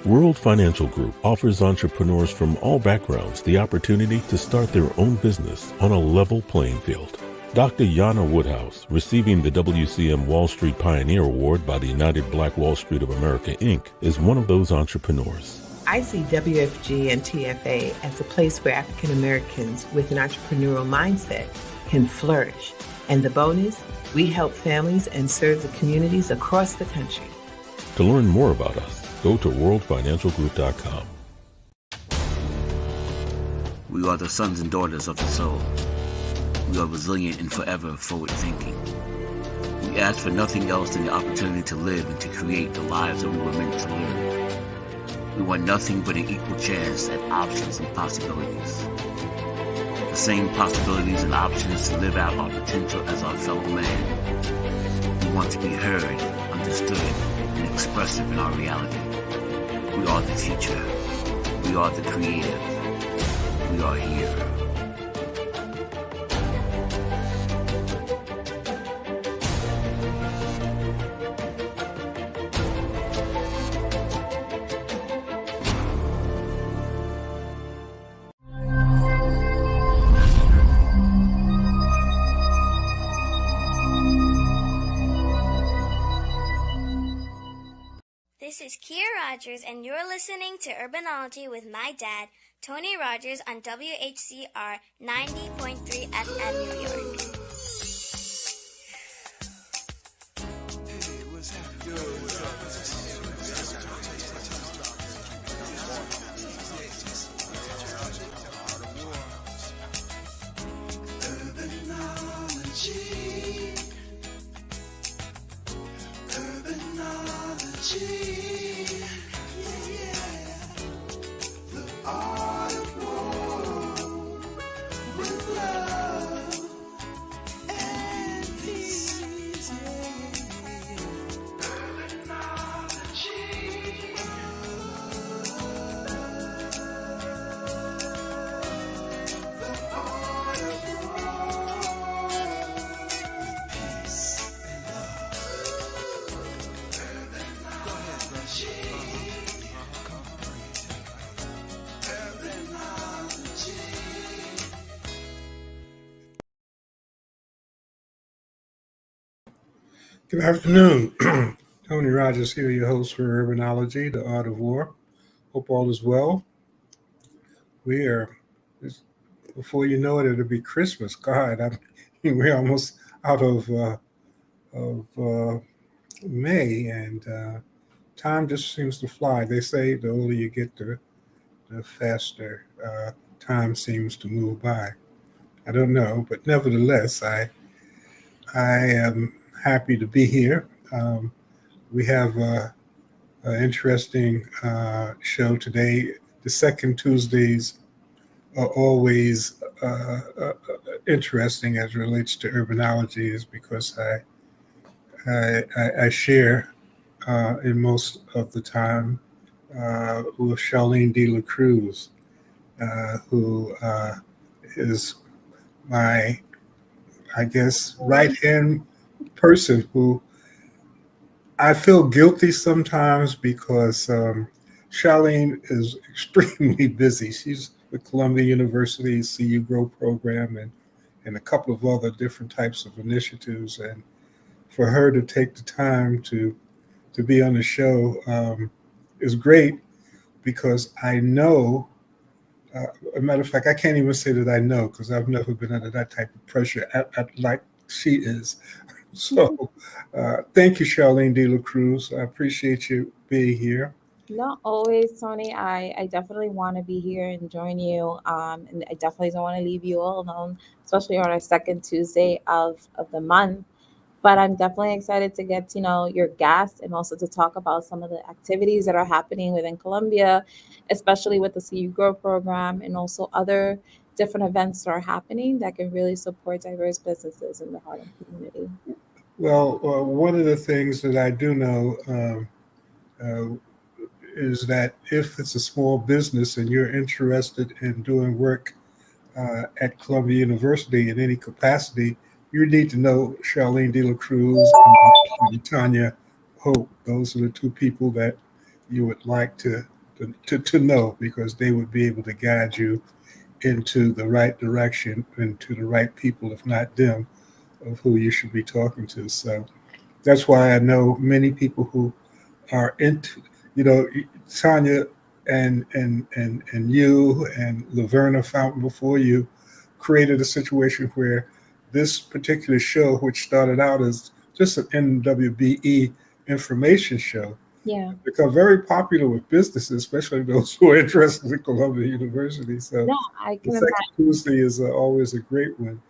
World Financial Group offers entrepreneurs from all backgrounds the opportunity to start their own business on a level playing field. Dr. Yana Woodhouse, receiving the WCM Wall Street Pioneer Award by the United Black Wall Street of America, Inc., is one of those entrepreneurs. I see WFG and TFA as a place where African Americans with an entrepreneurial mindset can flourish. And the bonus, we help families and serve the communities across the country. To learn more about us, go to worldfinancialgroup.com. We are the sons and daughters of the soul. We are resilient and forever forward-thinking. We ask for nothing else than the opportunity to live and to create the lives that we were meant to live. We want nothing but an equal chance at options and possibilities. The same possibilities and options to live out our potential as our fellow man. We want to be heard, understood, and expressive in our reality. We are the future. We are the creative. We are here. This is Kia Rogers, and you're listening to Urbanology with my dad, Tony Rogers, on WHCR 90.3 FM New York. Good afternoon. Tony Rogers here, your host for Urbanology, The Art of War. Hope all is well. Before you know it, it'll be Christmas. God, we're almost out of May, and time just seems to fly. They say the older you get, the faster time seems to move by. I don't know, but nevertheless, I am happy to be here. We have an interesting show today. The second Tuesdays are always interesting as it relates to urbanology, is because I share in most of the time with Charlene de la Cruz, who is my, I guess, right-hand person, who I feel guilty sometimes because Charlene is extremely busy. She's with Columbia University's CU Grow program and a couple of other different types of initiatives. And for her to take the time to be on the show is great, because I know, a matter of fact, I can't even say that I know, because I've never been under that type of pressure like she is. So thank you, Charlene de la Cruz. I appreciate you being here. Not always, Tony. I definitely want to be here and join you. And I definitely don't want to leave you all alone, especially on our second Tuesday of the month. But I'm definitely excited to get to know your guest and also to talk about some of the activities that are happening within Columbia, especially with the CU Grow program and also other different events that are happening that can really support diverse businesses in the Harlem community. Well, one of the things that I do know is that if it's a small business and you're interested in doing work at Columbia University in any capacity, you need to know Charlene de la Cruz and Tanya Hope. Those are the two people that you would like to to know, because they would be able to guide you into the right direction and to the right people, if not them, of who you should be talking to. So that's why I know many people who are into, you know, Tanya and you and Laverna Fountain before you created a situation where this particular show, which started out as just an NWBE information show, Yeah. become very popular with businesses, especially those who are interested in Columbia University. So No, I the can second imagine. Tuesday is always a great one.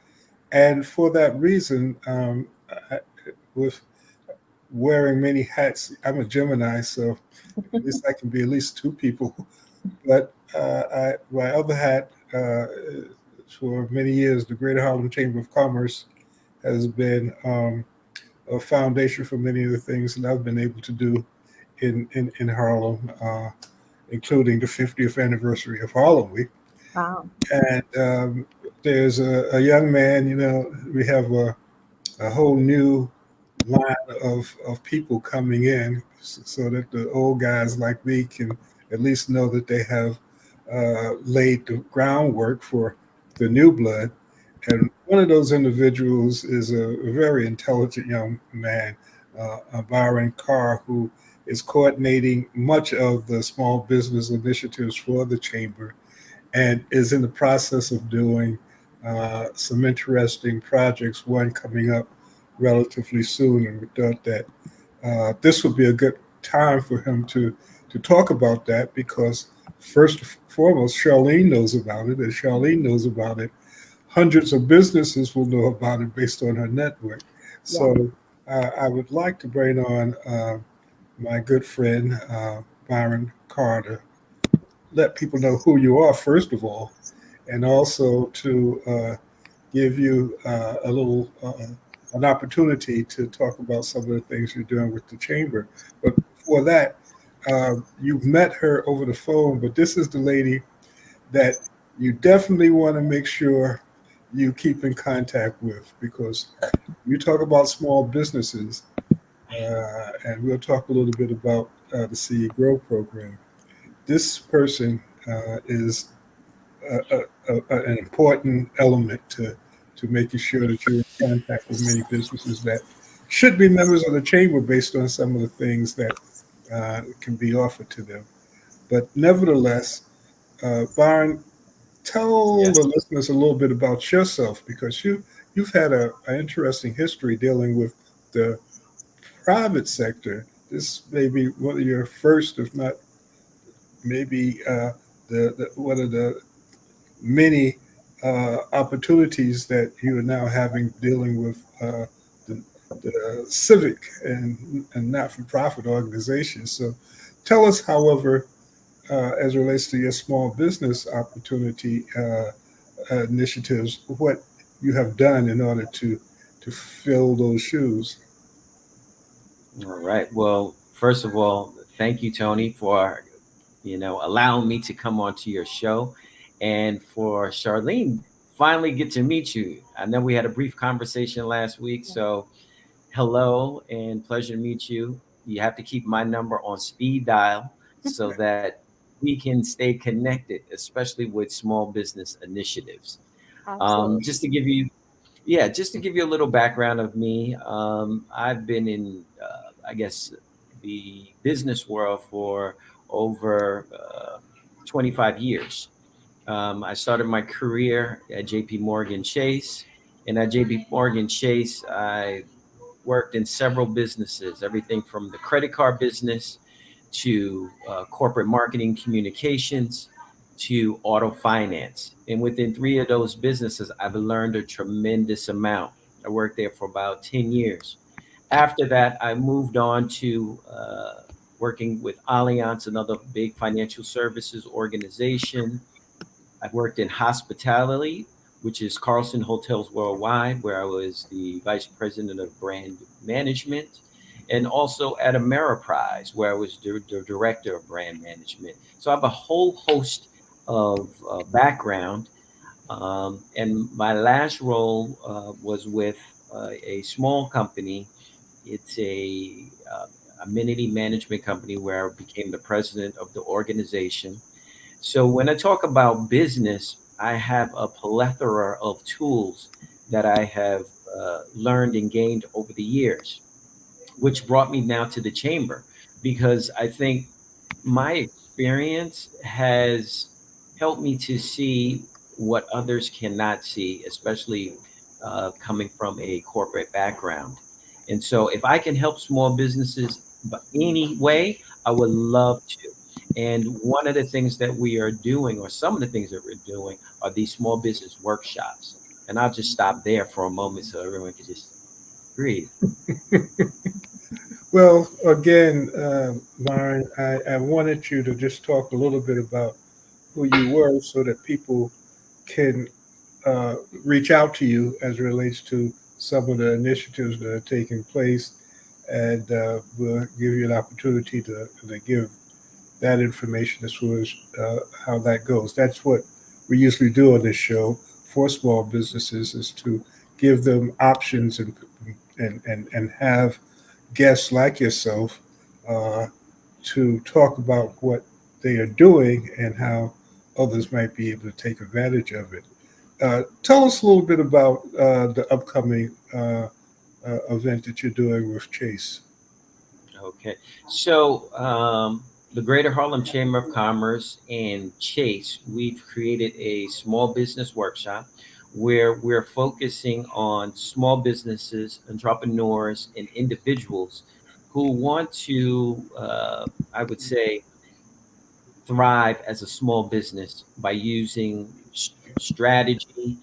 And for that reason, I, with wearing many hats, I'm a Gemini, so at least I can be at least two people. But my other hat, for many years, the Greater Harlem Chamber of Commerce has been a foundation for many of the things that I've been able to do in Harlem, including the 50th anniversary of Harlem Week. Wow. And there's a young man, you know, we have a whole new line of people coming in, so that the old guys like me can at least know that they have laid the groundwork for the new blood. And one of those individuals is a very intelligent young man, Baron Carr, who is coordinating much of the small business initiatives for the chamber and is in the process of doing some interesting projects, one coming up relatively soon. And we thought that this would be a good time for him to talk about that, because first and foremost, Charlene knows about it, and Charlene knows about it. Hundreds of businesses will know about it based on her network. Yeah. So I would like to bring on my good friend Byron Carter, let people know who you are first of all, and also to give you a little an opportunity to talk about some of the things you're doing with the chamber. But before that, you've met her over the phone, but this is the lady that you definitely want to make sure you keep in contact with, because you talk about small businesses, and we'll talk a little bit about the CE Grow program. This person is an important element to making sure that you're in contact with many businesses that should be members of the chamber based on some of the things that can be offered to them. But nevertheless, Byron, tell Yes. the listeners a little bit about yourself, because you've had an interesting history dealing with the private sector. This may be one of your first, if not maybe the one of the many opportunities that you are now having dealing with the civic and not-for-profit organizations. So tell us, however, as it relates to your small business opportunity initiatives, what you have done in order to fill those shoes. All right. Well, first of all, thank you, Tony, for allowing me to come onto your show, and for Charlene finally get to meet you. I know we had a brief conversation last week, so hello and pleasure to meet you. You have to keep my number on speed dial so that we can stay connected, especially with small business initiatives. Absolutely. Just to give you Yeah, just to give you a little background of me, I've been in, I guess, the business world for over 25 years. I started my career at JP Morgan Chase. And at JP Morgan Chase, I worked in several businesses, everything from the credit card business to corporate marketing communications to auto finance. And within three of those businesses, I've learned a tremendous amount. I worked there for about 10 years. After that, I moved on to working with Allianz, another big financial services organization. I've worked in hospitality, which is Carlson Hotels Worldwide, where I was the vice president of brand management, and also at Ameriprise, where I was the director of brand management. So I have a whole host of background. And my last role was with a small company. It's a amenity management company where I became the president of the organization. So when I talk about business, I have a plethora of tools that I have learned and gained over the years, which brought me now to the chamber because I think my experience has helped me to see what others cannot see, especially coming from a corporate background. And so, if I can help small businesses any way, I would love to. And one of the things that we are doing, or some of the things that we're doing, are these small business workshops. And I'll just stop there for a moment so everyone can just breathe. Well, again, Byron, I wanted you to just talk a little bit about who you were so that people can reach out to you as it relates to some of the initiatives that are taking place. And we'll give you an opportunity to give that information as far as how that goes. That's what we usually do on this show for small businesses is to give them options and have guests like yourself uh, to talk about what they are doing and how others might be able to take advantage of it. Tell us a little bit about the upcoming event that you're doing with Chase. Okay. So, the Greater Harlem Chamber of Commerce and Chase, we've created a small business workshop where we're focusing on small businesses, entrepreneurs, and individuals who want to, I would say, thrive as a small business by using strategy.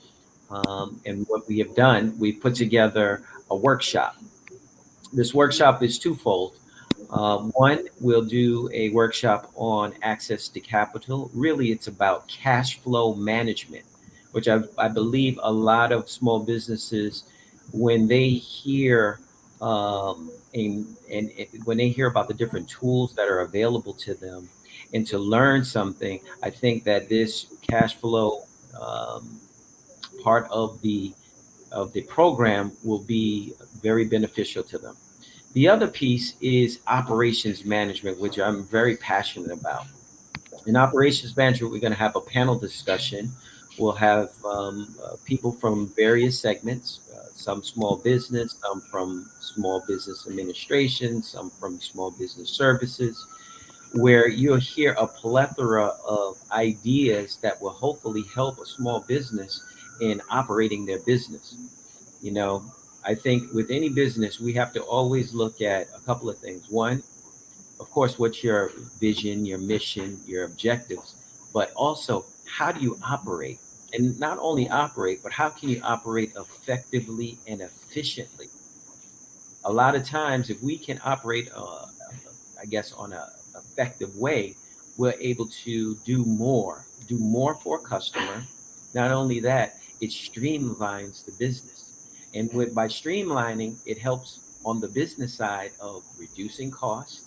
And what we have done, we've put together a workshop. This workshop is twofold. One, we'll do a workshop on access to capital. Really, it's about cash flow management, which I believe a lot of small businesses, when they hear when they hear about the different tools that are available to them, and to learn something, I think that this cash flow um, part of the program will be very beneficial to them. The other piece is operations management, which I'm very passionate about. In operations management, we're going to have a panel discussion. We'll have people from various segments, some small business, some from small business administration, some from small business services, where you'll hear a plethora of ideas that will hopefully help a small business in operating their business. You know, I think with any business, we have to always look at a couple of things. One, of course, what's your vision, your mission, your objectives, but also how do you operate? And not only operate, but how can you operate effectively and efficiently? A lot of times, if we can operate, I guess, on a effective way, we're able to do more for a customer. Not only that, it streamlines the business, and by streamlining, it helps on the business side of reducing costs,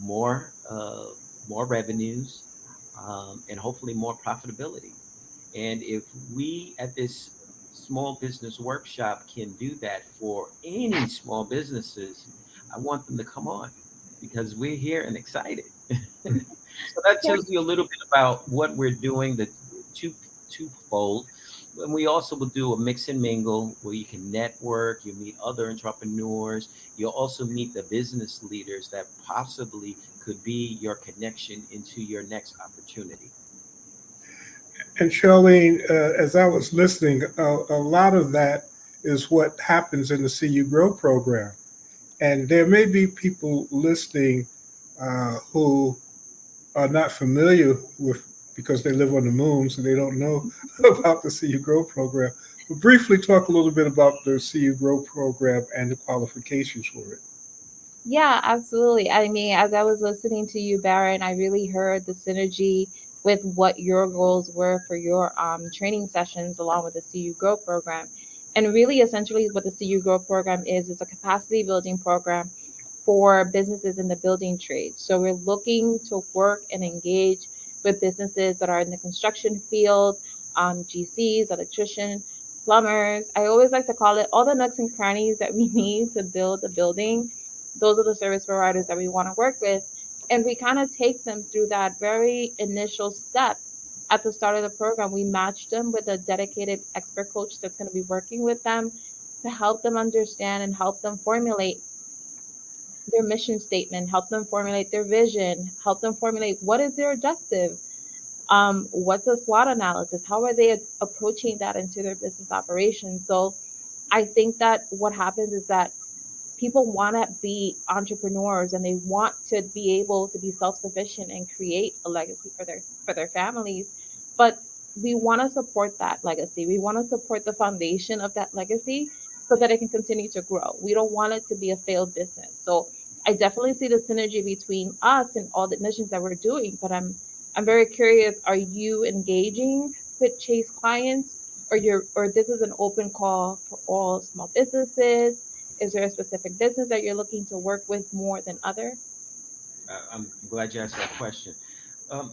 more more revenues, and hopefully more profitability. And if we at this small business workshop can do that for any small businesses, I want them to come on because we're here and excited. So that tells you a little bit about what we're doing, the two twofold. And we also will do a mix and mingle where you can network, you meet other entrepreneurs, you'll also meet the business leaders that possibly could be your connection into your next opportunity. And Charlene, as I was listening, a lot of that is what happens in the CU Grow program. And there may be people listening who are not familiar with because they live on the moon, so they don't know about the CU Grow program. But briefly talk a little bit about the CU Grow program and the qualifications for it. Yeah, absolutely. I mean, as I was listening to you, Baron, I really heard the synergy with what your goals were for your training sessions along with the CU Grow program. And really, essentially, what the CU Grow program is a capacity building program for businesses in the building trade. So we're looking to work and engage with businesses that are in the construction field, GCs, electricians, plumbers. I always like to call it all the nooks and crannies that we need to build a building those are the service providers that we want to work with. And we kind of take them through that very initial step. At the start of the program, we match them with a dedicated expert coach that's going to be working with them to help them understand and help them formulate their mission statement, help them formulate their vision, help them formulate what is their objective, what's a SWOT analysis, how are they approaching that into their business operations. So I think that what happens is that people want to be entrepreneurs and they want to be able to be self-sufficient and create a legacy for their families, but we want to support that legacy. We want to support the foundation of that legacy so that it can continue to grow. We don't want it to be a failed business. So I definitely see the synergy between us and all the missions that we're doing, but I'm very curious, are you engaging with Chase clients, or this is an open call for all small businesses? Is there a specific business that you're looking to work with more than other? I'm glad you asked that question. Um,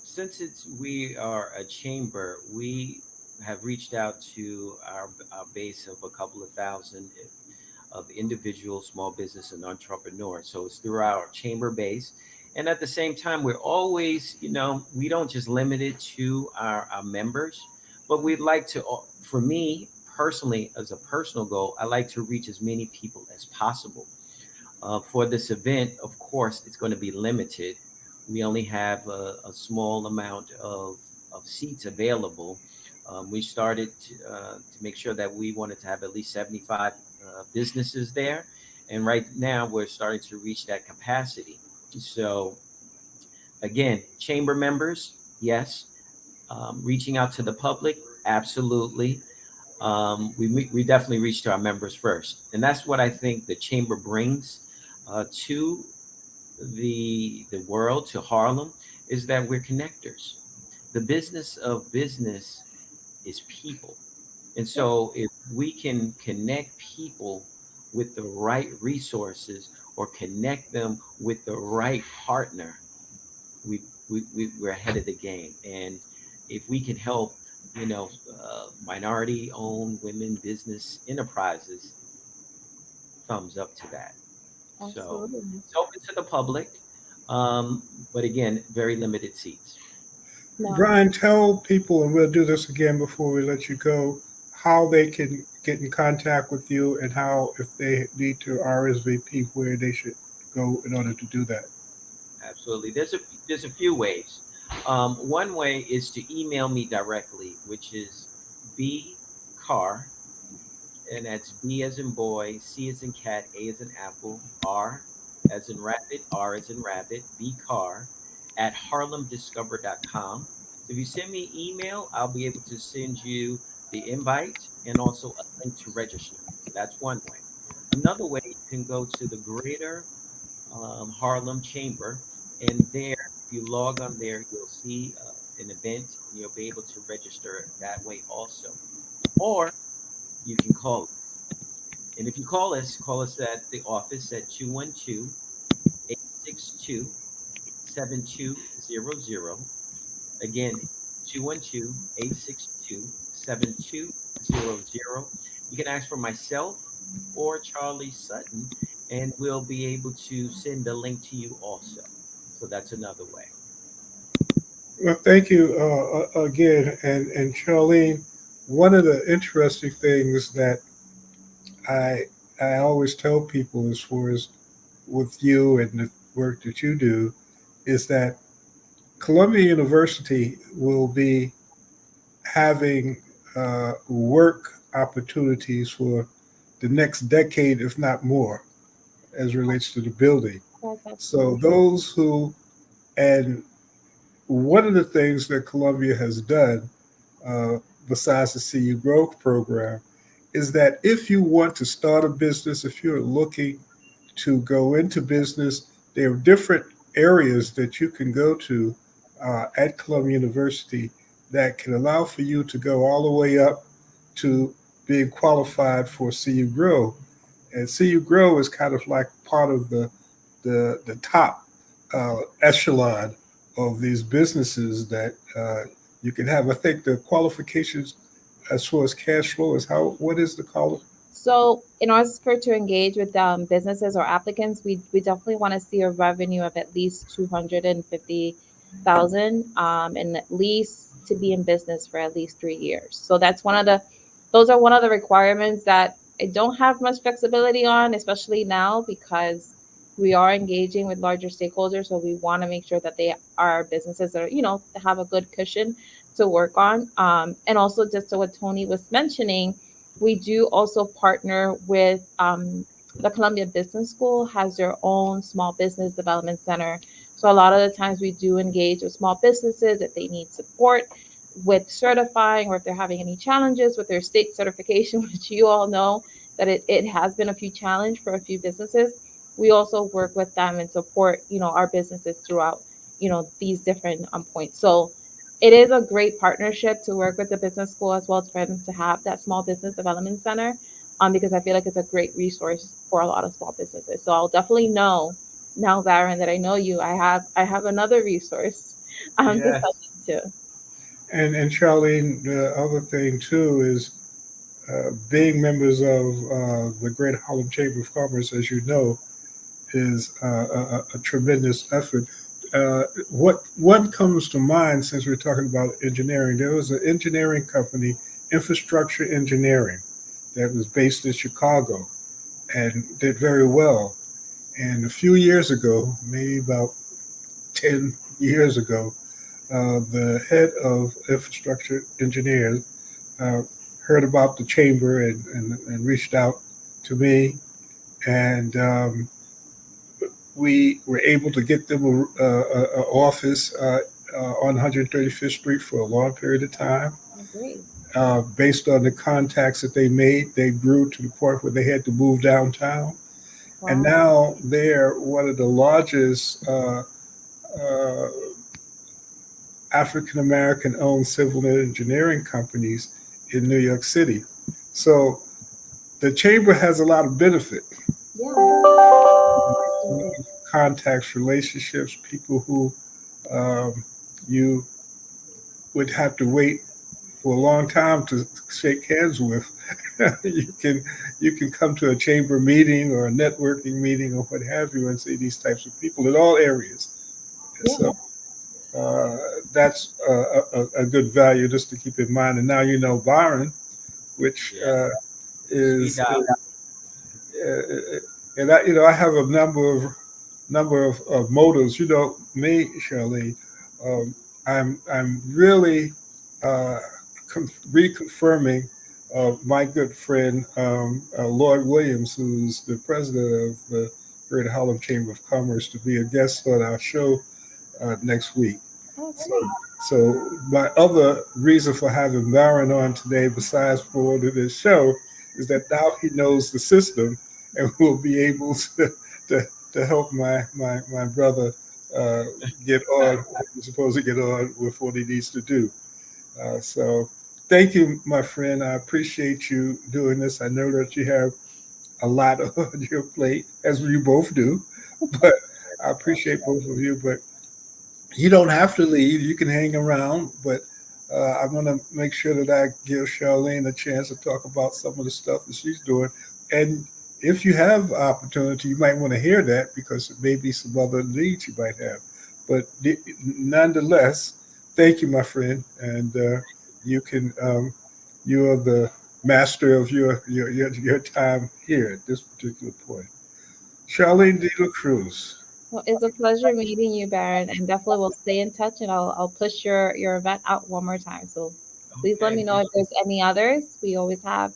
since we are a chamber, we have reached out to our base of a couple of thousand of individual small business and entrepreneurs. So it's through our chamber base. And at the same time, we're always, we don't just limit it to our members, but we'd like to, for me personally, as a personal goal, I like to reach as many people as possible. For this event, of course, it's going to be limited. We only have a small amount of seats available. We started to make sure that we wanted to have at least 75 businesses there. And right now, we're starting to reach that capacity. So, again, chamber members, yes. Reaching out to the public, absolutely. We definitely reach to our members first. And that's what I think the chamber brings to the world, to Harlem, is that we're connectors. The business of business is people. And so if we can connect people with the right resources or connect them with the right partner, we're ahead of the game. And if we can help, minority owned women business enterprises, thumbs up to that. So Absolutely. it's open to the public, but again, very limited seats. No. Brian, tell people, and we'll do this again before we let you go, how they can get in contact with you and how, if they need to RSVP, where they should go in order to do that. Absolutely. There's a few ways. One way is to email me directly, which is B Carr, and that's B as in boy, C as in cat, A as in apple, R as in rabbit, R as in rabbit, B Carr at harlemdiscover.com. So if you send me email, I'll be able to send you the invite and also a link to register. So that's one way. Another way, you can go to the Greater Harlem Chamber, and there, if you log on there, you'll see an event, and you'll be able to register that way also. Or you can call us. And if you call us at the office at 212-862-7200. Again, 212-862-7200. You can ask for myself or Charlie Sutton, and we'll be able to send the link to you also. So that's another way. Well, thank you again. And Charlene, one of the interesting things that I I always tell people, as far as with you and the work that you do, is that Columbia University will be having work opportunities for the next decade, if not more, as relates to the building. That's So absolutely those who, and one of the things that Columbia has done, uh, besides the CU Growth program, is that if you want to start a business, if you're looking to go into business, there are different areas that you can go to at Columbia University that can allow for you to go all the way up to being qualified for CU Grow. And CU Grow is kind of like part of the top echelon of these businesses that you can have. I think the qualifications as far as cash flow is how, what is the call? So, in order for to engage with businesses or applicants, we definitely want to see a revenue of at least 250,000, and at least to be in business for at least 3 years. So that's one of the, those are one of the requirements that I don't have much flexibility on, especially now because we are engaging with larger stakeholders. So we want to make sure that they are businesses that are, have a good cushion to work on. And also just to what Tony was mentioning, we do also partner with the Columbia Business School has their own small business development center. So a lot of the times we do engage with small businesses if they need support with certifying or if they're having any challenges with their state certification, which you all know that it has been a few challenge for a few businesses. We also work with them and support, our businesses throughout, these different points. So it is a great partnership to work with the business school as well as for them to have that small business development center, because I feel like it's a great resource for a lot of small businesses. So I'll definitely know now, Baron, that I know you. I have another resource to Yes. send you to. And Charlene, the other thing too is being members of the Great Harlem Chamber of Commerce, as you know, is a tremendous effort. What comes to mind since we're talking about engineering? There was an engineering company, Infrastructure Engineering, that was based in Chicago and did very well. And a few years ago, maybe about 10 years ago, the head of infrastructure engineers uh, heard about the chamber and reached out to me, and we were able to get them a office on 135th Street for a long period of time. Oh, great. Based on the contacts that they made, they grew to the point where they had to move downtown. And Wow. now they're one of the largest uh, African American owned civil engineering companies in New York City. So the chamber has a lot of benefit. Yeah. Contacts, relationships, people who um, you would have to wait for a long time to shake hands with. you can you can come to a chamber meeting or a networking meeting or what have you and see these types of people in all areas. Yeah. So uh, that's a good value just to keep in mind. And now you know Byron, which Yeah. Speak is out. and I have a number of motives. You know me, Shirley. Um, I'm really uh, reconfirming my good friend Lloyd Williams, who's the president of the Greater Harlem Chamber of Commerce, to be a guest on our show next week. Oh, So, great. so my other reason for having Baron on today, besides for this show, is that now he knows the system and will be able to, to help my brother uh, get on what he's supposed to get on with what he needs to do. So thank you, my friend. I appreciate you doing this. I know that you have a lot on your plate, as you both do, but I appreciate both of you. But you don't have to leave. You can hang around, but I'm going to make sure that I give Charlene a chance to talk about some of the stuff that she's doing. And if you have opportunity, you might want to hear that because it may be some other needs you might have. But nonetheless, thank you, my friend. And you can, you are the master of your time here at this particular point. Charlene De La Cruz. Well, it's a pleasure meeting you, Baron, and definitely we'll stay in touch and I'll push your event out one more time. So please let Okay. me know if there's any others. We always have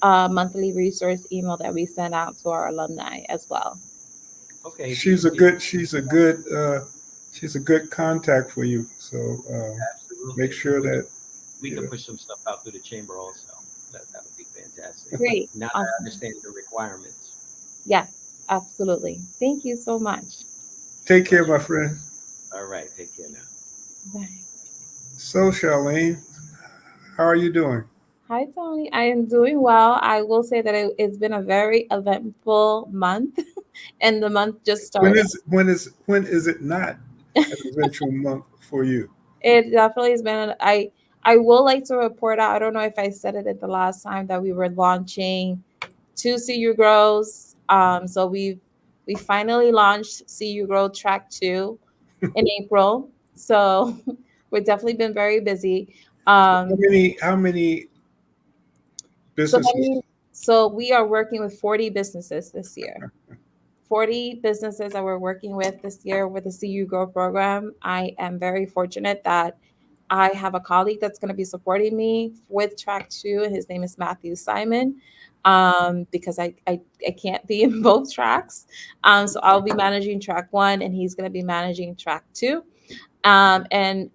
a monthly resource email that we send out to our alumni as well. Okay. If you, she's a if good she's a good she's a good contact for you. So absolutely, make sure that we can yeah. push some stuff out through the chamber also. That would be fantastic. Great. Now that I Awesome. understand the requirements. Yes, absolutely. Thank you so much. Take care, Pleasure. my friend. All right. Take care now. Bye. So Charlene, how are you doing? Hi, Tony. I am doing well. I will say that it's been a very eventful month, and the month just When started. is it not an eventual month for you? It definitely has been. I will like to report out. I don't know if I said it at the last time that we were launching two CU Grows. So we finally launched CU Grow Track 2 in April. So we've definitely been very busy. How Um, many so that businesses? means, so we are working with 40 businesses this year. 40 businesses that we're working with this year with the CU Grow program. I am very fortunate that I have a colleague that's going to be supporting me with track two, and his name is Matthew Simon. Because I can't be in both tracks. So I'll be managing track one, and he's going to be managing track two. And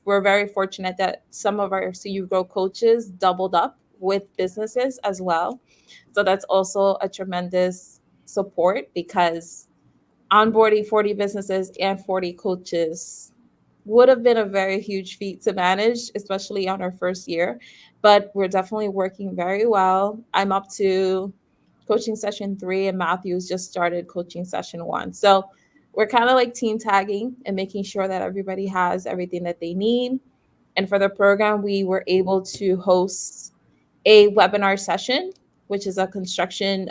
we're very fortunate that some of our CU Grow coaches doubled up with businesses as well. So that's also a tremendous support because onboarding 40 businesses and 40 coaches would have been a very huge feat to manage, especially on our first year. But we're definitely working very well. I'm up to coaching session 3, and Matthew's just started coaching session 1. So we're kind of like team tagging and making sure that everybody has everything that they need. And for the program, we were able to host a webinar session, which is a construction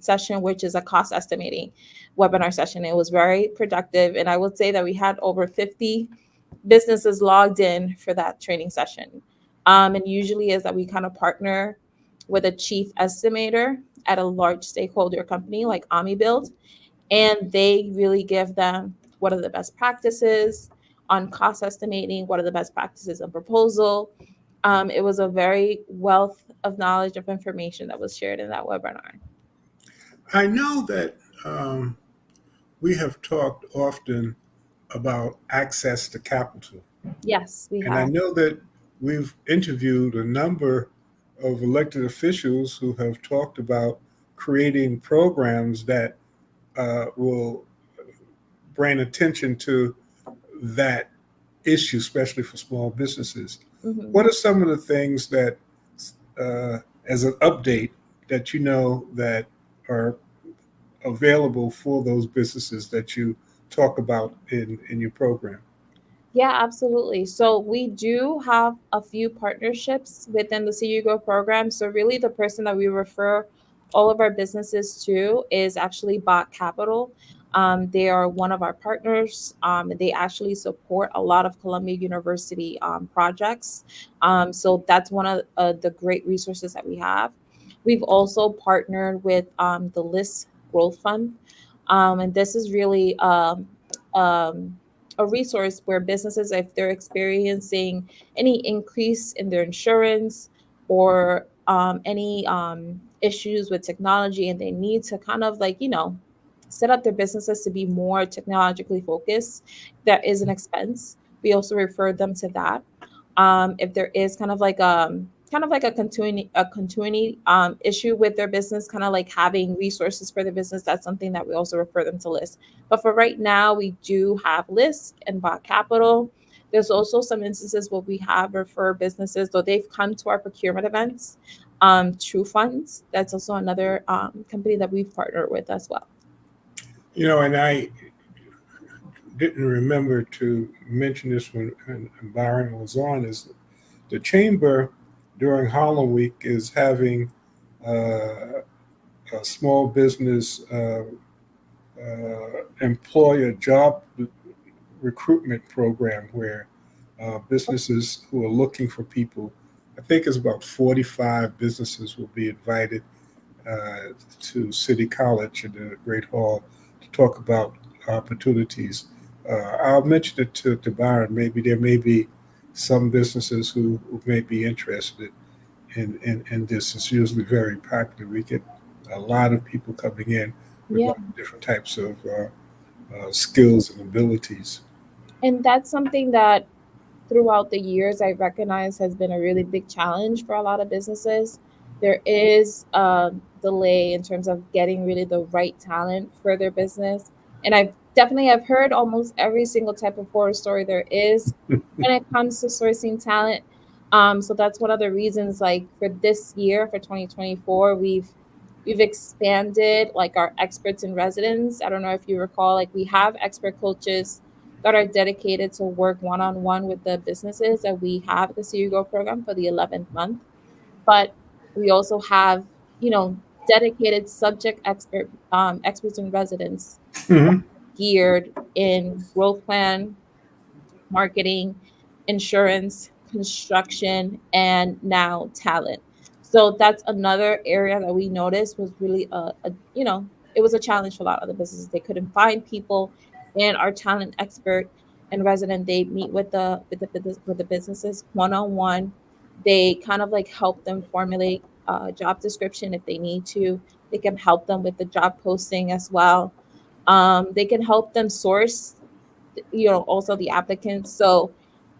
session, which is a cost estimating webinar session. It was very productive. And I would say that we had over 50 businesses logged in for that training session. And usually is that we kind of partner with a chief estimator at a large stakeholder company like AmiBuild, and they really give them what are the best practices on cost estimating, what are the best practices on proposal. It was a very wealth of knowledge of information that was shared in that webinar. I know that we have talked often about access to capital. Yes, we And I have. know that we've interviewed a number of elected officials who have talked about creating programs that will bring attention to that issue, especially for small businesses. Mhm. What are some of the things that, as an update, that you know that are available for those businesses that you talk about in your program? Yeah, absolutely. So we do have a few partnerships within the CU Go program. So really the person that we refer all of our businesses to is actually Bot Capital. They are one of our partners. They actually support a lot of Columbia University projects. So that's one of the great resources that we have. We've also partnered with the List Growth Fund. And this is really um, a resource where businesses, if they're experiencing any increase in their insurance or any issues with technology, and they need to kind of like, set up their businesses to be more technologically focused, that is an expense. We also refer them to that. If there is kind of like a continuity issue with their business, kind of like having resources for their business, that's something that we also refer them to List. But for right now, we do have List and Bot Capital. There's also some instances where we have refer businesses, though they've come to our procurement events. True Funds, that's also another company that we've partnered with as well. And I didn't remember to mention this when Byron was on, is the chamber during Harlem Week is having a small business employer job recruitment program where businesses who are looking for people, I think it's about 45 businesses will be invited to City College in the Great Hall to talk about opportunities. I'll mention it to Byron. Maybe there may be some businesses who may be interested in this. It's usually very popular. We get a lot of people coming in with a Yeah. lot of different types of skills and abilities. And that's something that throughout the years I recognize has been a really big challenge for a lot of businesses. There is a delay in terms of getting really the right talent for their business. And I've heard almost every single type of horror story there is when it comes to sourcing talent. So that's one of the reasons, like for this year, for 2024, we've expanded like our experts in residence. I don't know if you recall, like we have expert coaches that are dedicated to work one-on-one with the businesses that we have the CU Go program for the 11th month. But we also have, you know, dedicated subject experts in residence Hmm. geared in growth plan, marketing, insurance, construction, and now talent. So that's another area that we noticed was really it was a challenge for a lot of the businesses. They couldn't find people, and our talent expert and resident they meet with the businesses one on one. They kind of like help them formulate a job description if they need to. They can help them with the job posting as well. They can help them source also the applicants. So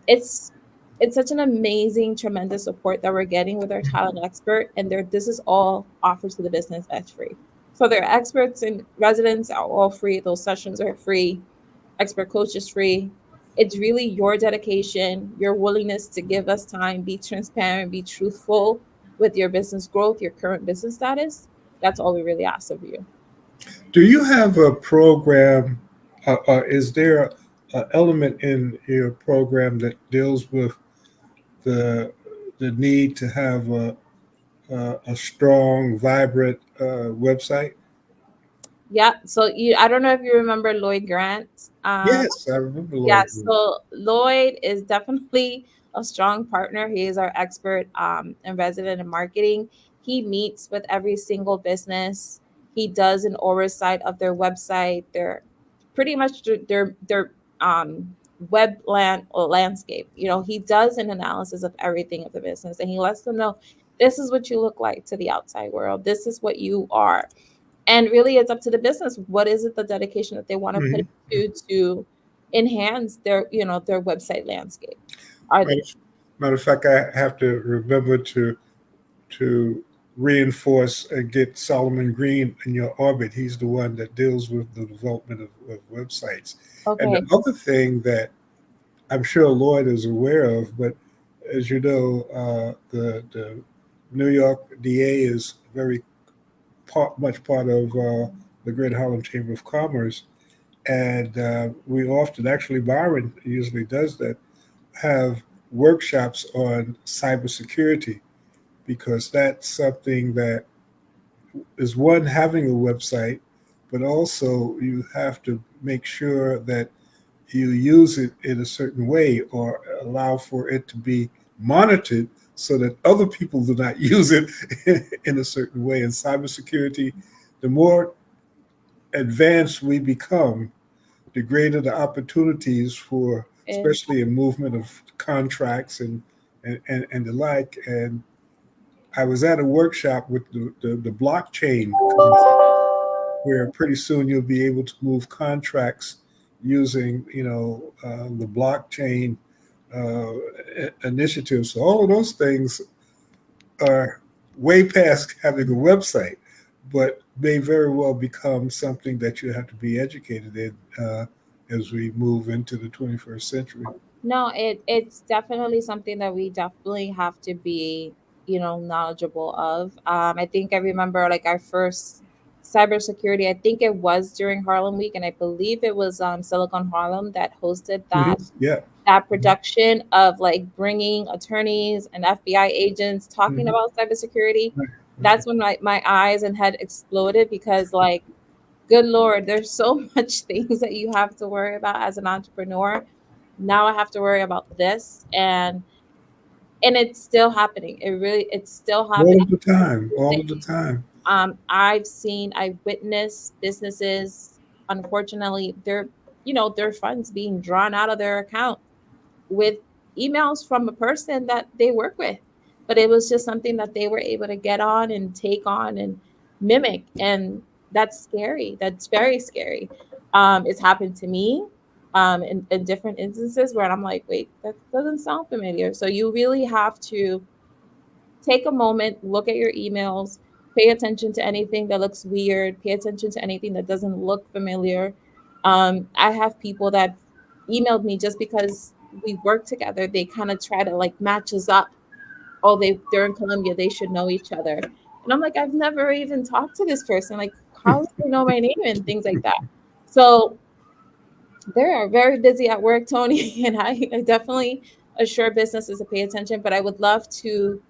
it's it's such an amazing tremendous support that we're getting with our talent expert, and this is all offered to the business as free. So their experts and residents are all free. Those sessions are free. Expert coach is free. It's really your dedication, your willingness to give us time, be transparent, be truthful with your business growth, your current business status. That's all we really ask of you. Do you have a program? Is there an element in your program that deals with the the need to have a strong, vibrant website? Yeah. So I don't know if you remember Lloyd Grant. Yes, I remember Yeah, Lloyd. so Lloyd is definitely a strong partner. He is our expert and resident in marketing. He meets with every single business. He does an oversight of their website, their pretty much their web landscape. He does an analysis of everything of the business, and he lets them know this is what you look like to the outside world. This is what you are, and really it's up to the business. What is it, the dedication that they want to put Mhm. into to enhance their website landscape? Are Matter, they matter of fact, I have to remember to reinforce and get Solomon Green in your orbit. He's the one that deals with the development of websites. And the okay? other thing that I'm sure Lloyd is aware of, but as you know, the New York DA is very much part of the Great Harlem Chamber of Commerce, and we often, actually, Byron usually does that, have workshops on cybersecurity because that's something that is one, having a website, but also you have to make sure that you use it in a certain way or allow for it to be monitored so that other people do not use it in a certain way. In cybersecurity, the more advanced we become, the greater the opportunities for, And especially in movement of contracts and the like. And I was at a workshop with the blockchain concept, where pretty soon you'll be able to move contracts using, the blockchain initiatives. So all of those things are way past having a website, but may very well become something that you have to be educated in as we move into the 21st century. no, it's definitely something that we definitely have to be knowledgeable of. I think I remember like our first cybersecurity. I think it was during Harlem Week, and I believe it was Silicon Harlem that hosted Hmm. Yeah. that production of like bringing attorneys and FBI agents talking Hmm. about cybersecurity. Right. That's when my eyes and head exploded because, like, good Lord, there's so much things that you have to worry about as an entrepreneur. Now I have to worry about this, and it's still happening. It's still All happening. of the time. All of the time. I've witnessed businesses, unfortunately, their funds being drawn out of their account with emails from a person that they work with. But it was just something that they were able to get on and take on and mimic. And that's scary. That's very scary. It's happened to me in different instances where I'm like, wait, that doesn't sound familiar. So you really have to take a moment, look at your emails, pay attention to anything that looks weird, pay attention to anything that doesn't look familiar. I have people that emailed me just because we work together. They kind of try to like match us up. Oh, they're in Colombia, they should know each other. And I'm like, I've never even talked to this person. Like, how do they know my name and things like that? So they are very busy at work, Tony, and I definitely assure businesses to pay attention. But I would love to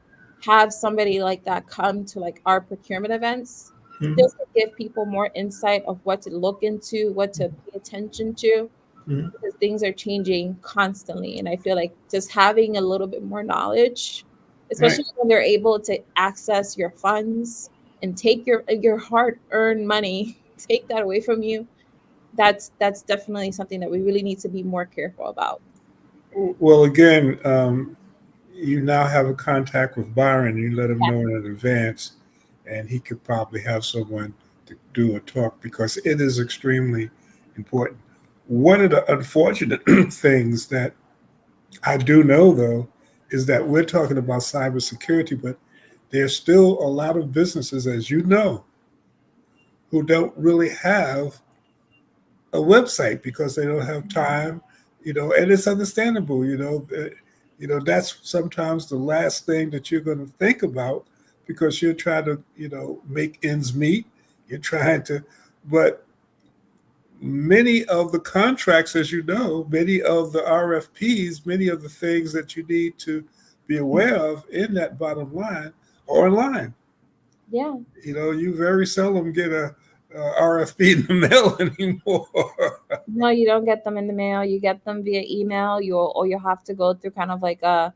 have somebody like that come to like our procurement events, Mhm. just to give people more insight of what to look into, what to pay attention to, Mhm. because things are changing constantly. And I feel like just having a little bit more knowledge, Right. especially when they're able to access your funds and take your hard-earned money, take that away from you, that's definitely something that we really need to be more careful about. Well, again, you now have a contact with Byron. You let him Yeah. know in advance, and he could probably have someone to do a talk because it is extremely important. One of the unfortunate things that I do know, though, is that we're talking about cybersecurity, but there's still a lot of businesses, as you know, who don't really have a website because they don't have time, and it's understandable, that's sometimes the last thing that you're going to think about because you're trying to, make ends meet. You're trying to, but many of the contracts, as you know, many of the RFPs, many of the things that you need to be aware of in that bottom line are online. Yeah. You very seldom get a RFP in the mail anymore. No, you don't get them in the mail. You get them via email. You have to go through kind of like a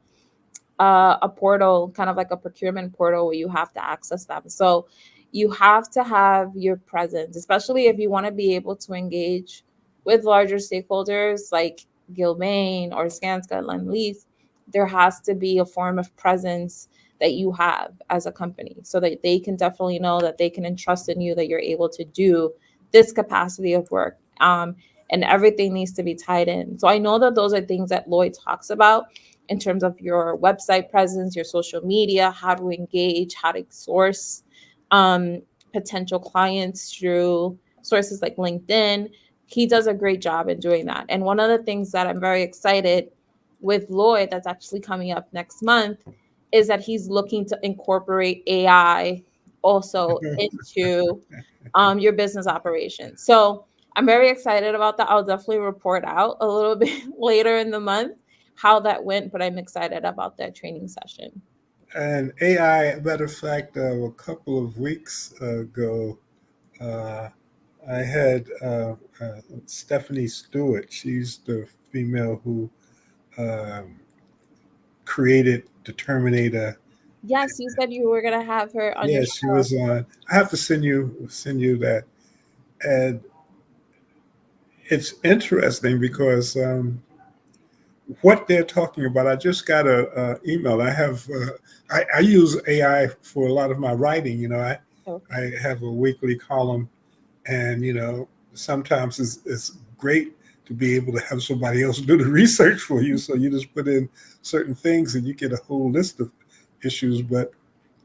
portal, kind of like a procurement portal where you have to access them. So you have to have your presence, especially if you want to be able to engage with larger stakeholders like Gilbane or Skanska, Lendlease. There has to be a form of presence that you have as a company so that they can definitely know that they can entrust in you, that you're able to do this capacity of work. And everything needs to be tied in. So I know that those are things that Lloyd talks about in terms of your website presence, your social media, how to engage, how to source um, potential clients through sources like LinkedIn. He does a great job in doing that. And one of the things that I'm very excited with Lloyd that's actually coming up next month is that he's looking to incorporate AI also into your business operations. So I'm very excited about that. I'll definitely report out a little bit later in the month how that went, but I'm excited about that training session. And AI, matter of fact, a couple of weeks ago, uh, I had Stephanie Stewart. She's the female who um, created the Terminator. Yes, you said you were gonna have her on your Yes, she show. was on. I have to send you that, and it's interesting because what they're talking about. I just got a email. I use AI for a lot of my writing. Okay. I have a weekly column, and sometimes it's great to be able to have somebody else do the research for you. So you just put in certain things, and you get a whole list of issues. But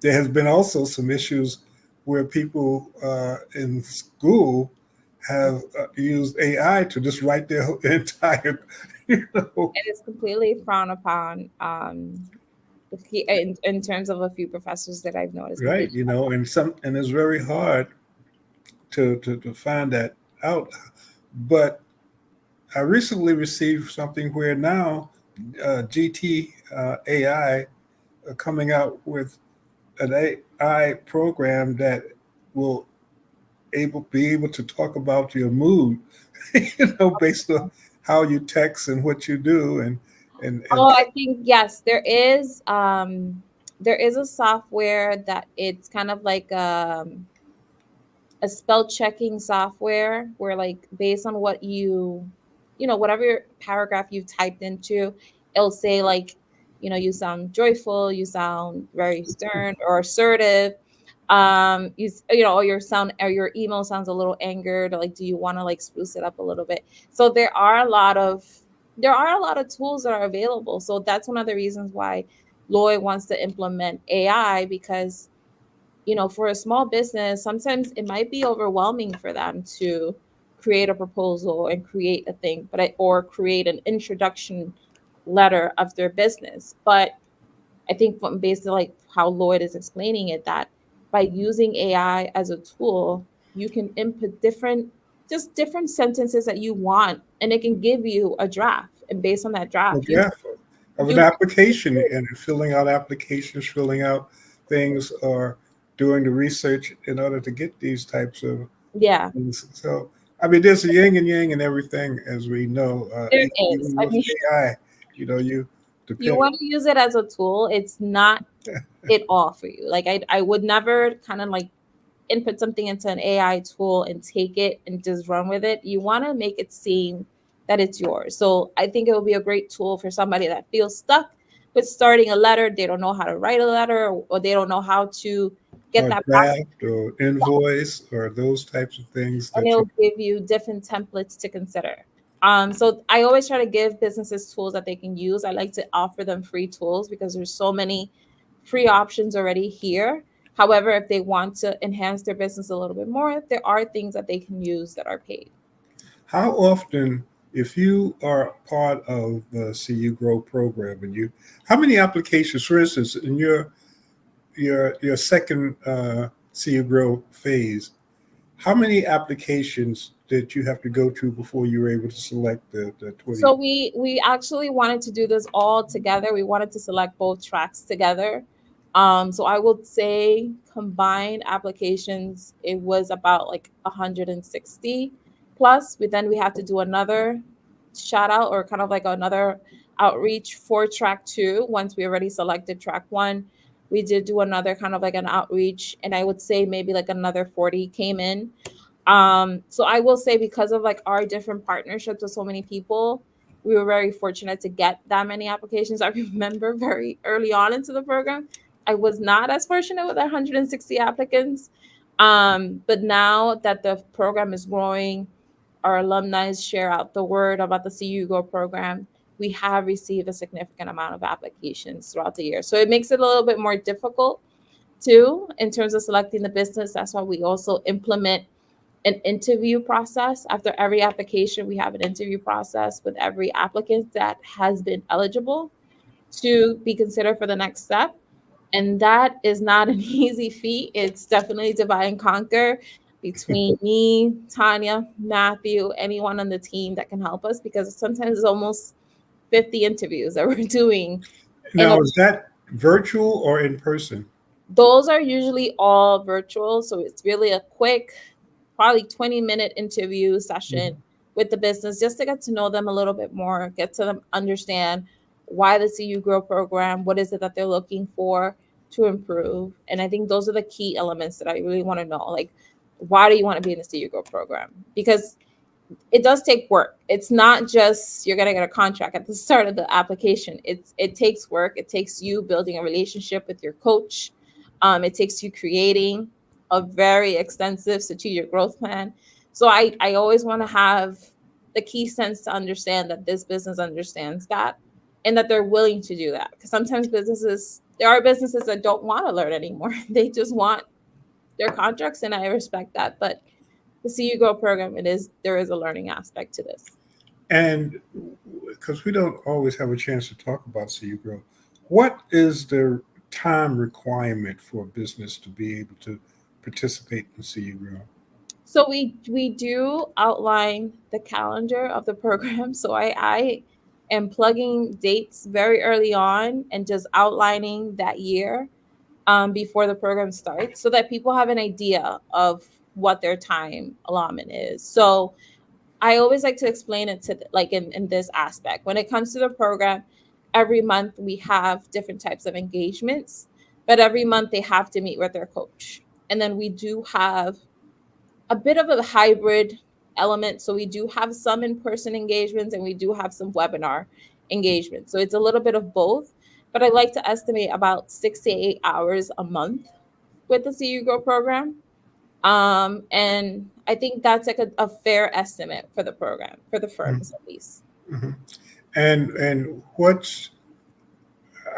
there has been also some issues where people in school have used AI to just write their entire, you know, It is completely frowned upon. In terms of a few professors that I've noticed, right, completely. and it's very hard to find that out. But I recently received something where now GT AI are coming out with an AI program that will be able to talk about your mood, based on how you text and what you do, and Oh, I think yes, there is a software that it's kind of like a spell checking software where like based on what whatever paragraph you've typed into, it'll say like, you sound joyful, you sound very stern or assertive. Or your email sounds a little angered, or like do you want to like spruce it up a little bit? So there are a lot of tools that are available. So that's one of the reasons why Lloyd wants to implement AI, because for a small business, sometimes it might be overwhelming for them to create a proposal and create a thing, or create an introduction letter of their business. But I think from based on like how Lloyd is explaining it, that by using AI as a tool, you can input different sentences that you want, and it can give you a draft. And based on that a draft, you draft. of an You application and filling out applications, filling out things, or doing the research in order to get these types of yeah, things. So, I mean, there's a yin and yang in everything, as we know. there is. Even I with mean, AI, you you depend. want to use it as a tool. It's not it all for you. Like I would never kind of like input something into an AI tool and take it and just run with it. You want to make it seem that it's yours. So I think it will be a great tool for somebody that feels stuck with starting a letter. They don't know how to write a letter, or they don't know how to get Or that process. draft or invoice or those types of things And that you. it'll give you different templates to consider. So I always try to give businesses tools that they can use. I like to offer them free tools because there's so many free options already here. However, if they want to enhance their business a little bit more, there are things that they can use that are paid. How often, if you are part of the CU Grow program, and how many applications, for instance, in your second CU Grow phase, how many applications did you have to go to before you were able to select the 20? So we actually wanted to do this all together. We wanted to select both tracks together. So I would say combined applications, it was about like 160 plus. But then we had to do another shout out, or kind of like another outreach for track two. Once we already selected track one, we did do another kind of like an outreach, and I would say maybe like another 40 came in. So I will say, because of like our different partnerships with so many people, we were very fortunate to get that many applications. I remember very early on into the program, I was not as fortunate with 160 applicants. But now that the program is growing, our alumni share out the word about the CU Go program. We have received a significant amount of applications throughout the year. So it makes it a little bit more difficult too in terms of selecting the business. That's why we also implement an interview process. After every application, we have an interview process with every applicant that has been eligible to be considered for the next step. And that is not an easy feat. It's definitely divide and conquer between me, Tanya, Matthew, anyone on the team that can help us, because sometimes it's almost 50 interviews that we're doing in a. Now, is that virtual or in person? Those are usually all virtual. So it's really a quick, probably 20-minute interview session Mhm. with the business, just to get to know them a little bit more, get to them understand why the CU Grow program, what is it that they're looking for to improve. And I think those are the key elements that I really want to know. Like, why do you want to be in the CU Grow program? Because it does take work. It's not just you're gonna get a contract at the start of the application. It takes work. It takes you building a relationship with your coach. It takes you creating a very extensive strategic growth plan. So I always want to have the key sense to understand that this business understands that, and that they're willing to do that. Because sometimes there are businesses that don't want to learn anymore. They just want their contracts, and I respect that. But the CU Go program, there is a learning aspect to this. And because we don't always have a chance to talk about CU Grow, what is the time requirement for a business to be able to participate in CU Grow? So we do outline the calendar of the program. So I am plugging dates very early on and just outlining that year, before the program starts, so that people have an idea of what their time allotment is. So I always like to explain it to like in this aspect. When it comes to the program, every month we have different types of engagements, but every month they have to meet with their coach. And then we do have a bit of a hybrid element. So we do have some in-person engagements, and we do have some webinar engagements. So it's a little bit of both, but I like to estimate about 6 to 8 hours a month with the CU Grow program. And I think that's like a fair estimate for the program, for the firms at least. Mm-hmm. And what's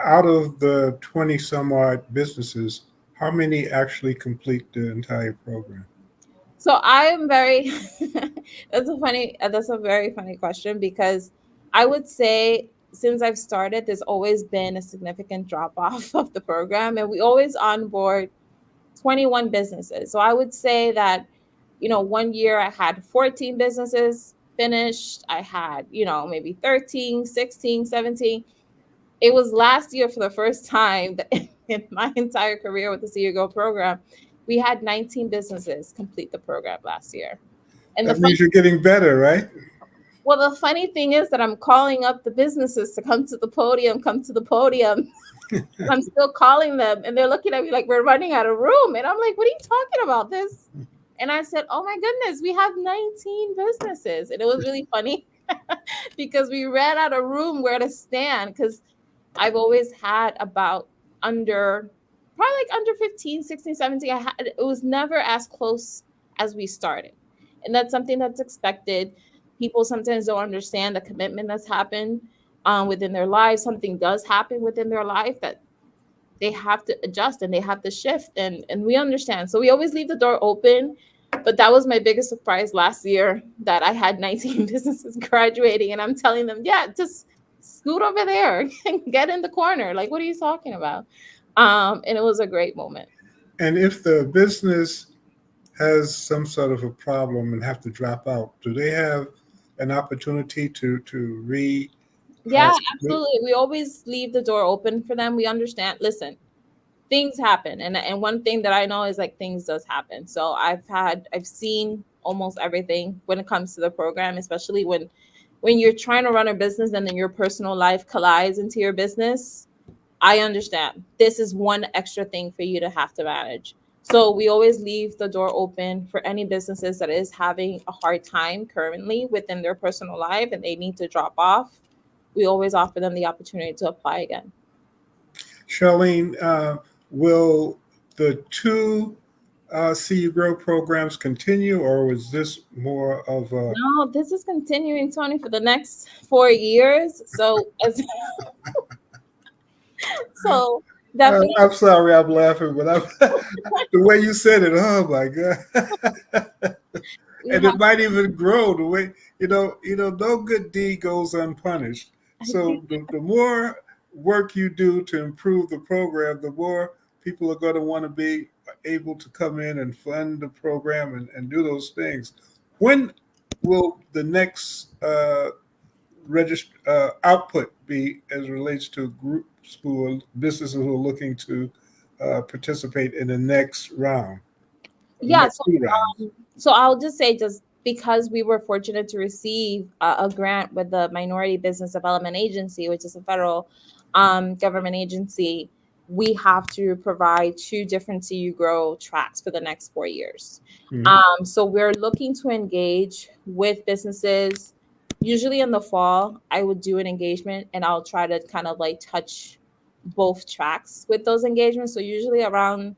out of the 20 some odd businesses, how many actually complete the entire program? So I am very that's a very funny question, because I would say since I've started, there's always been a significant drop off of the program, and we always onboard 21 businesses. So I would say that, one year I had 14 businesses finished. I had, maybe 13, 16, 17. It was last year for the first time that in my entire career with the CEO Go program, we had 19 businesses complete the program last year. And the That funny, means you're getting better, right? well, the funny thing is that I'm calling up the businesses to come to the podium, come to the podium. I'm still calling them, and they're looking at me like we're running out of room. And I'm like, what are you talking about? This? And I said, oh my goodness, we have 19 businesses. And it was really funny because we ran out of room where to stand because I've always had about under, probably like under 15, 16, 17. It was never as close as we started. And that's something that's expected. People sometimes don't understand the commitment that's happened within their lives. Something does happen within their life that they have to adjust and they have to shift. And we understand. So we always leave the door open. But that was my biggest surprise last year that I had 19 businesses graduating. And I'm telling them, yeah, just scoot over there and get in the corner. Like, what are you talking about? And it was a great moment. And if the business has some sort of a problem and have to drop out, do they have an opportunity to re? Yeah, absolutely. We always leave the door open for them. We understand. Listen, things happen, and one thing that I know is like things does happen. So I've seen almost everything when it comes to the program, especially when you're trying to run a business and then your personal life collides into your business. I understand. This is one extra thing for you to have to manage. So we always leave the door open for any businesses that is having a hard time currently within their personal life and they need to drop off. We always offer them the opportunity to apply again. Charlene, will the two See You Grow programs continue, or was this more of a? No, this is continuing, Tony, for the next 4 years. So definitely. I'm sorry, I'm laughing, but the way you said it, oh my god! And it might even grow the way no good deed goes unpunished. So the more work you do to improve the program, the more people are going to want to be able to come in and fund the program and do those things. When will the next output be as it relates to groups who are businesses who are looking to participate in the next round, the Yeah, next two rounds? so I'll just say, just because we were fortunate to receive a grant with the Minority Business Development Agency, which is a federal government agency, we have to provide two different CU Grow tracks for the next 4 years. So we're looking to engage with businesses. Usually in the fall, I would do an engagement and I'll try to kind of like touch both tracks with those engagements. So usually around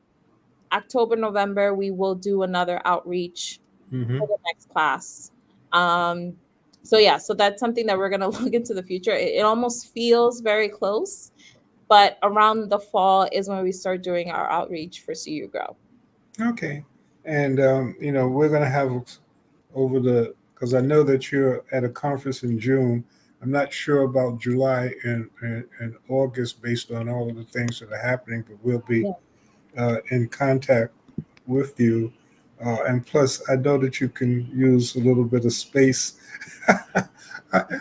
October, November, we will do another outreach Mm-hmm. for the next class. Um, so yeah, so that's something that we're gonna look into the future. It almost feels very close, but around the fall is when we start doing our outreach for CU Grow. Okay. And, we're going to have over because I know that you're at a conference in June. I'm not sure about July and August based on all of the things that are happening, but we'll be Yeah. in contact with you. And plus, I know that you can use a little bit of space.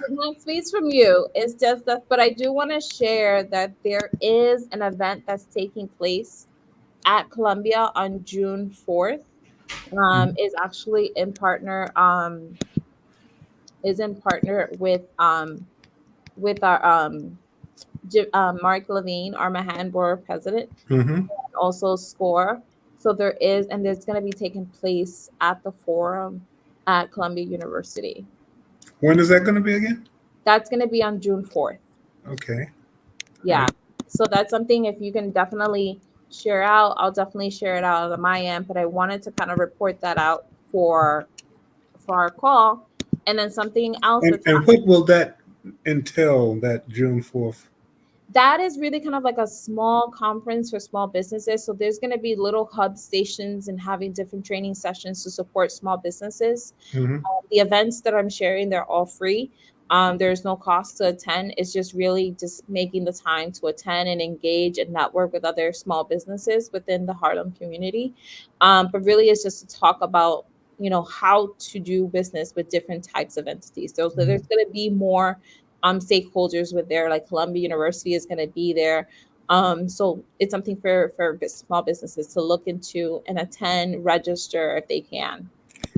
Not space from you. It's just that, but I do want to share that there is an event that's taking place at Columbia on June 4th. Is actually in partner is in partner with our Mark Levine, our Manhattan Board President, Mm-hmm. and also SCORE. So there is, and there's going to be taking place at the forum at Columbia University. When is that going to be again? That's going to be on June 4th. Okay. Yeah. So that's something, if you can definitely share out, I'll definitely share it out on my end. But I wanted to kind of report that out for our call. And then something else And what will that entail, that June 4th? that is really kind of like a small conference for small businesses. So there's going to be little hub stations and having different training sessions to support small businesses. Mm-hmm. The events that I'm sharing, they're all free. There's no cost to attend. It's just really just making the time to attend and engage and network with other small businesses within the Harlem community. But really, it's just to talk about how to do business with different types of entities. So there's going to be more stakeholders with there. Like Columbia University is going to be there. So it's something for small businesses to look into and attend, register if they can.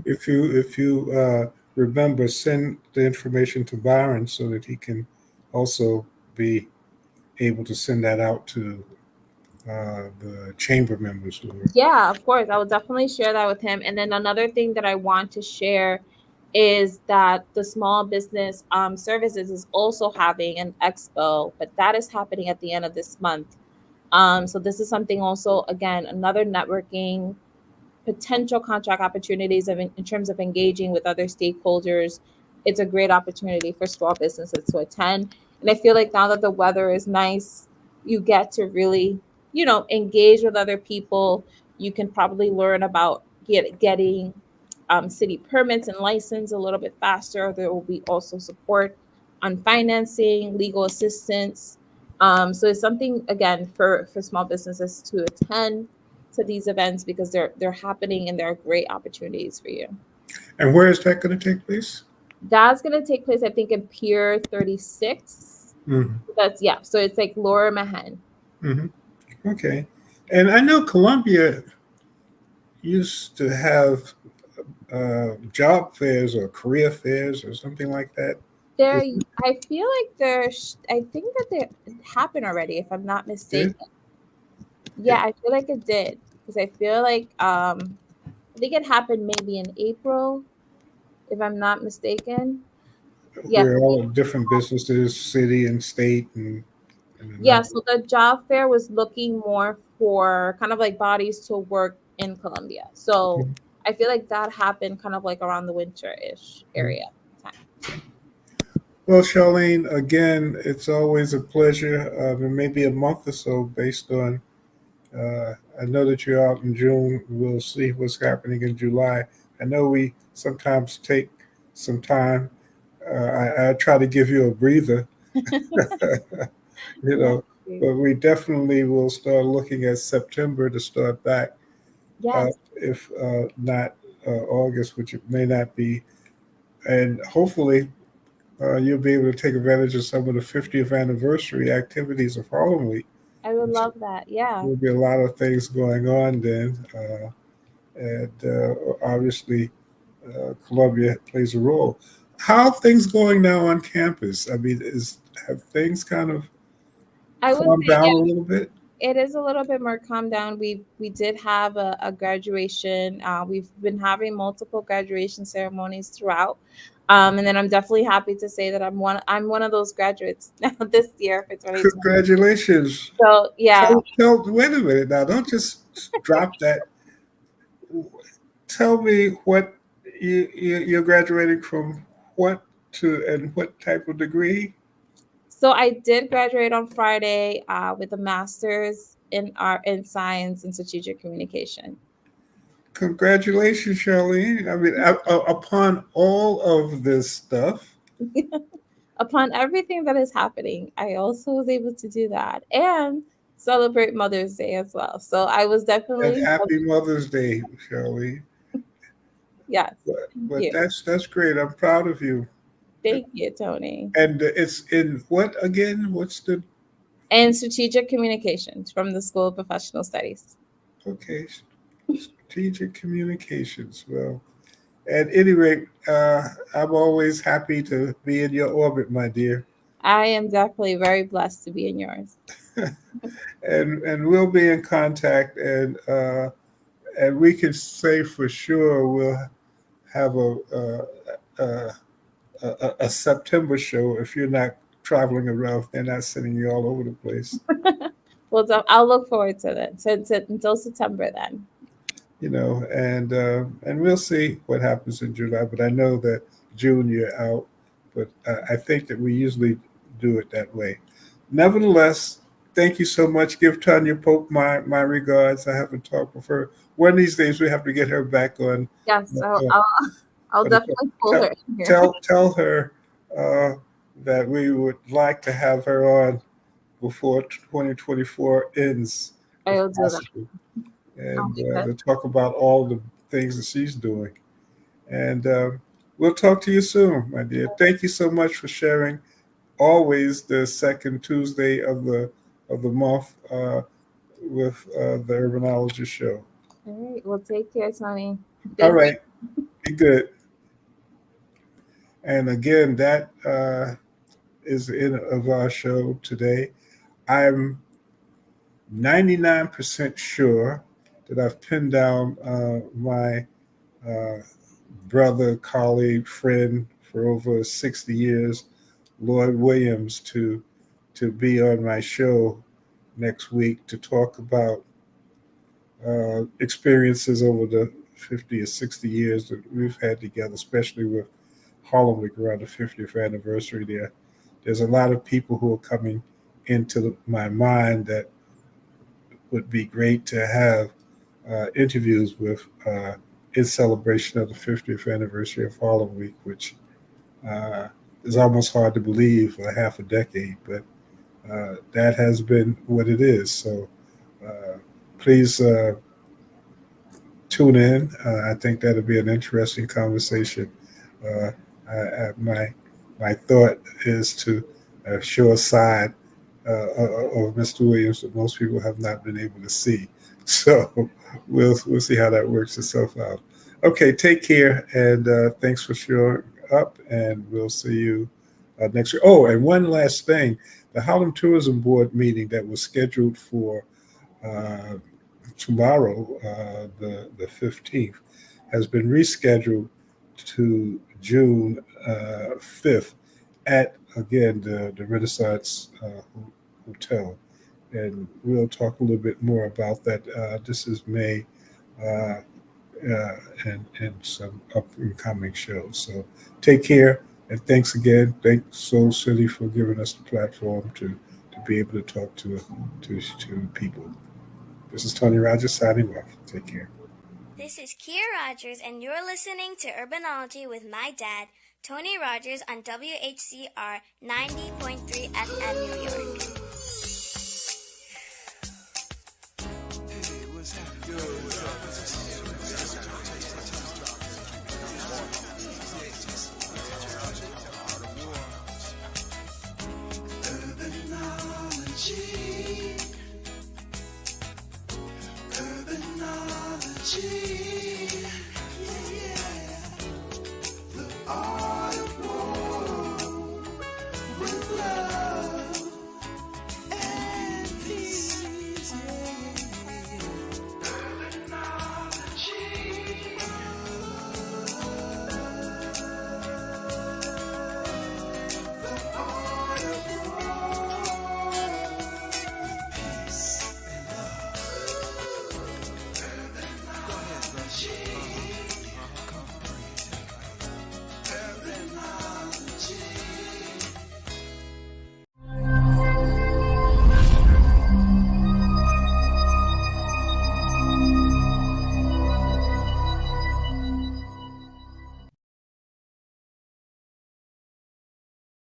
If you remember, send the information to Byron so that he can also be able to send that out to the chamber members who are. Yeah, of course. I will definitely share that with him. And then another thing that I want to share is that the small business services is also having an expo, but that is happening at the end of this month. So this is something also, again, another networking potential contract opportunities in terms of engaging with other stakeholders. It's a great opportunity for small businesses to attend. And I feel like now that the weather is nice, you get to really, engage with other people. You can probably learn about getting city permits and license a little bit faster. There will be also support on financing, legal assistance. So it's something, again, for small businesses to attend to these events because they're happening and they're great opportunities for you. And where is that going to take place? That's going to take place, I think, in Pier 36. Mm-hmm. That's, yeah. So it's like Laura Mahan. Mm-hmm. Okay. And I know Columbia used to have job fairs or career fairs or something like that. There, I feel like I think that they happened already, if I'm not mistaken. Yeah, I feel like it did because I feel like I think it happened maybe in April, if I'm not mistaken. Yes. Where all different businesses, city and state, and Yeah, so the job fair was looking more for kind of like bodies to work in Colombia. So I feel like that happened kind of like around the winter-ish area time. Well, Charlene, again, it's always a pleasure. It may be a month or so based on. I know that you're out in June. We'll see what's happening in July. I know we sometimes take some time. I try to give you a breather, but we definitely will start looking at September to start back. Yes. If not August, which it may not be. And hopefully you'll be able to take advantage of some of the 50th anniversary activities of Harlem Week. I would love that. Yeah. There'll be a lot of things going on then. And obviously, Columbia plays a role. How are things going now on campus? I mean, have things kind of calmed down a little bit? It is a little bit more calmed down. We did have a graduation. We've been having multiple graduation ceremonies throughout. And then I'm definitely happy to say that I'm one of those graduates now this year for 2020. Congratulations. So yeah. Wait a minute now. Don't just drop that. Tell me what you're graduating from, what to, and what type of degree? So I did graduate on Friday with a master's in science and strategic communication. Congratulations, Charlene. I mean, upon all of this stuff. Upon everything that is happening, I also was able to do that and celebrate Mother's Day as well. So I was definitely. And happy Mother's Day, Charlene. Yes. But that's great. I'm proud of you. Thank you, Tony. And it's in what again? What's the? And strategic communications from the School of Professional Studies. Okay, strategic communications. Well, at any rate, I'm always happy to be in your orbit, my dear. I am definitely very blessed to be in yours. and we'll be in contact, and we can say for sure we'll have a September show if you're not traveling around and not sending you all over the place. Well, I'll look forward to that until September then. And we'll see what happens in July. But I know that June you're out. But I think that we usually do it that way. Nevertheless, thank you so much. Give Tanya Pope my regards. I haven't talked with her. One of these days we have to get her back on. Yes, I'll definitely pull her in here. Tell her that we would like to have her on before 2024 ends. I will do that. And to talk about all the things that she's doing. And we'll talk to you soon, my dear. Thank you so much for sharing always the second Tuesday of the month with the Urbanology show. All right. Well, take care, Tony. All Thank right, be good. And again, that is the end of our show today. I'm 99% sure that I've pinned down my uh, brother, colleague, friend for over 60 years, Lloyd Williams, to be on my show next week to talk about experiences over the 50 or 60 years that we've had together, especially with Harlem Week around the 50th anniversary there. There's a lot of people who are coming into my mind that would be great to have interviews with in celebration of the 50th anniversary of Harlem Week, which uh, is almost hard to believe a half a decade, but that has been what it is. So please tune in. I think that'll be an interesting conversation. Uh, my thought is to show a side of Mr. Williams that most people have not been able to see. So we'll see how that works itself out. Okay, take care, and thanks for showing up, and we'll see you next week. Oh, and one last thing: the Harlem Tourism Board meeting that was scheduled for uh, tomorrow, the 15th, has been rescheduled to June 5th at, again, the Renaissance Hotel. And we'll talk a little bit more about that. This is May uh, and some up and coming shows. So take care, and thanks again. Thanks Soul City for giving us the platform to be able to talk to people. This is Tony Rogers signing off. Take care. This is Kia Rogers, and you're listening to Urbanology with my dad, Tony Rogers, on WHCR 90.3 FM New York.